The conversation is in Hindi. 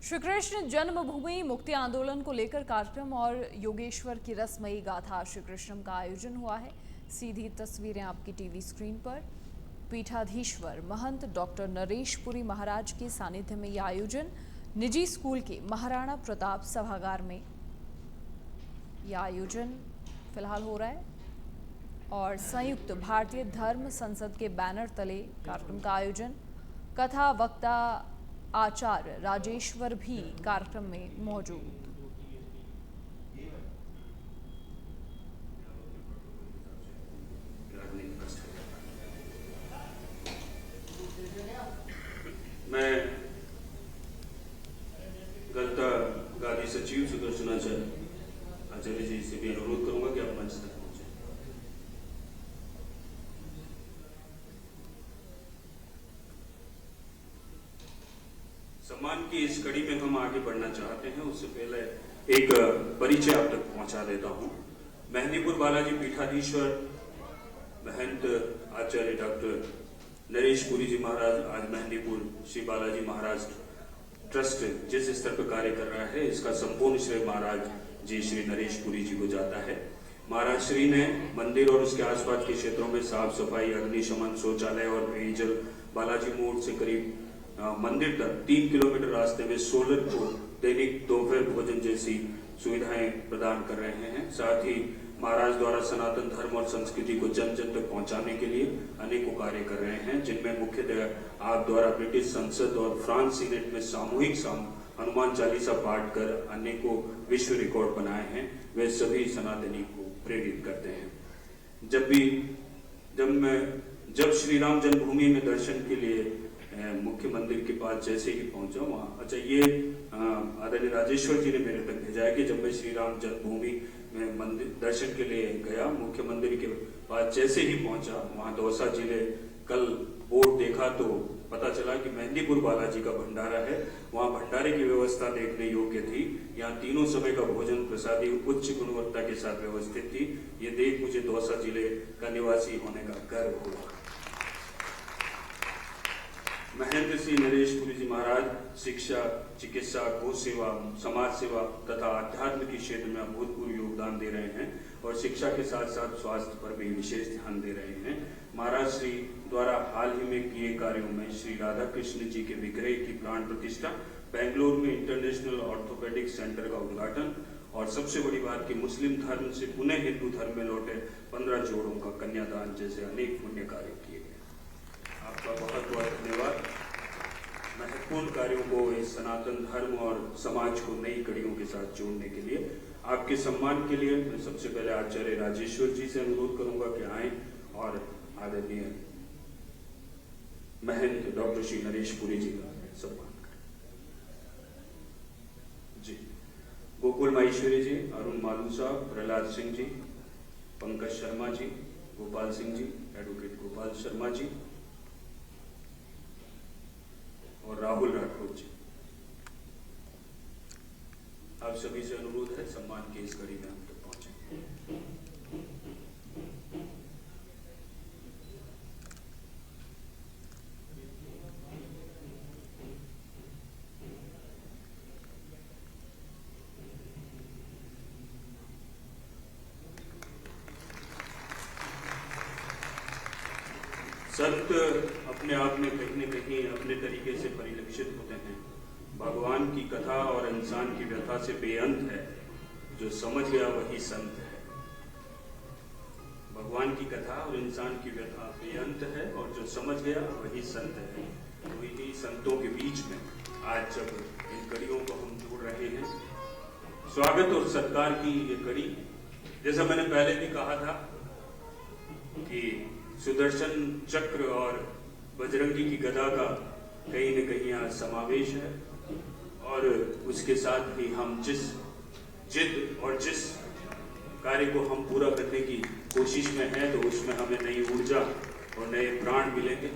श्री कृष्ण जन्मभूमि मुक्ति आंदोलन को लेकर कार्यक्रम और योगेश्वर की रसमयी गाथा श्री कृष्णम का आयोजन हुआ है। सीधी तस्वीरें आपकी टीवी स्क्रीन पर। पीठाधीश्वर महंत डॉक्टर नरेश पुरी महाराज के सानिध्य में यह आयोजन निजी स्कूल के महाराणा प्रताप सभागार में यह आयोजन फिलहाल हो रहा है और संयुक्त भारतीय धर्म संसद के बैनर तले कार्यक्रम का आयोजन। कथा वक्ता आचार्य राजेश्वर भी कार्यक्रम में मौजूद। मैं गलता गादी सचिव सुदर्शनाचार्य आचार्य जी से भी अनुरोध करूंगा कि आप मंच तक पहुंचे। सम्मान की इस कड़ी में हम आगे बढ़ना चाहते हैं, उससे पहले एक परिचय आप तक पहुंचा देता हूं। मेहंदीपुर बालाजी पीठाधीश्वर महंत आचार्य डॉक्टर नरेश पुरी जी महाराज आज मेहंदीपुर श्री बालाजी महाराज ट्रस्ट जिस स्तर पर कार्य कर रहा है, इसका संपूर्ण श्रेय महाराज जी श्री नरेश पुरी जी को जाता है। महाराज श्री ने मंदिर और उसके आसपास के क्षेत्रों में साफ सफाई, अग्निशमन, शौचालय और पेयजल, बालाजी मोड़ से करीब मंदिर तक 3 किलोमीटर रास्ते में सोलर को दैनिक दोपहर भोजन जैसी सुविधाएं प्रदान कर रहे हैं। साथ ही महाराज द्वारा सनातन धर्म और संस्कृति को जन जन तक पहुंचाने के लिए अनेकों कार्य कर रहे हैं, जिनमें मुख्यतः आप द्वारा ब्रिटिश संसद और फ्रांस सीनेट में सामूहिक हनुमान चालीसा पाठ कर अनेकों विश्व रिकॉर्ड बनाए हैं। वे सभी सनातनी को प्रेरित करते हैं। जब श्री राम जन्मभूमि में दर्शन के लिए मुख्य मंदिर के पास जैसे ही पहुंचा वहाँ ये आदरणीय राजेश्वर जी ने मेरे तक भेजा है कि जब मैं श्री राम जन्मभूमि में मंदिर दर्शन के लिए गया, मुख्य मंदिर के पास जैसे ही पहुंचा वहाँ दौसा जिले कल बोर्ड देखा तो पता चला कि मेहंदीपुर बालाजी का भंडारा है। वहाँ भंडारे की व्यवस्था देखने योग्य थी। यहाँ तीनों समय का भोजन प्रसादी उच्च गुणवत्ता के साथ व्यवस्थित थी। ये देख मुझे दौसा जिले का निवासी होने का गर्व हुआ। महंत श्री नरेश पुरी जी महाराज शिक्षा, चिकित्सा, गौ सेवा, समाज सेवा तथा अध्यात्म के क्षेत्र में अभूतपूर्व योगदान दे रहे हैं और शिक्षा के साथ साथ स्वास्थ्य पर भी विशेष ध्यान दे रहे हैं। महाराज श्री द्वारा हाल ही में किए कार्यों में श्री राधा कृष्ण जी के विग्रह की प्राण प्रतिष्ठा, बेंगलुरु में इंटरनेशनल ऑर्थोपेडिक सेंटर का उद्घाटन और सबसे बड़ी बात कि मुस्लिम धर्म से पुनः हिंदू धर्म में लौटे 15 जोड़ों का कन्यादान जैसे अनेक पुण्य कार्य किए गए। आपका बहुत बहुत धन्यवाद। महत्वपूर्ण कार्यों को इस सनातन धर्म और समाज को नई कड़ियों के साथ जोड़ने के लिए आपके सम्मान के लिए मैं सबसे पहले आचार्य राजेश्वर जी से अनुरोध करूंगा कि आए और आदरणीय महंत डॉक्टर श्री नरेश पुरी जी का सम्मान करें। जी, गोकुल माहेश्वरी जी, अरुण मालू साहब, प्रहलाद सिंह जी, पंकज शर्मा जी, गोपाल सिंह जी, एडवोकेट गोपाल शर्मा जी और राहुल राठौर जी, आप सभी से अनुरोध है सम्मान की इस कड़ी में हम तक पहुंचे। सत्य अपने आप में कहीं न कहीं अपने तरीके से परिलक्षित होते हैं। भगवान की कथा और इंसान की व्यथा से बेअंत है, जो समझ गया वही संत है। भगवान की कथा और इंसान की व्यथा बेअंत है और जो समझ गया वही संत है। तो इन्हीं संतों के बीच में आज जब इन कड़ियों को हम जोड़ रहे हैं, स्वागत और सत्कार की ये कड़ी, जैसा मैंने पहले भी कहा था कि सुदर्शन चक्र और बजरंगी की गदा का कहीं न कहीं यहाँ समावेश है और उसके साथ ही हम जिस जिद और जिस कार्य को हम पूरा करने की कोशिश में हैं तो उसमें हमें नई ऊर्जा और नए प्राण मिलेंगे।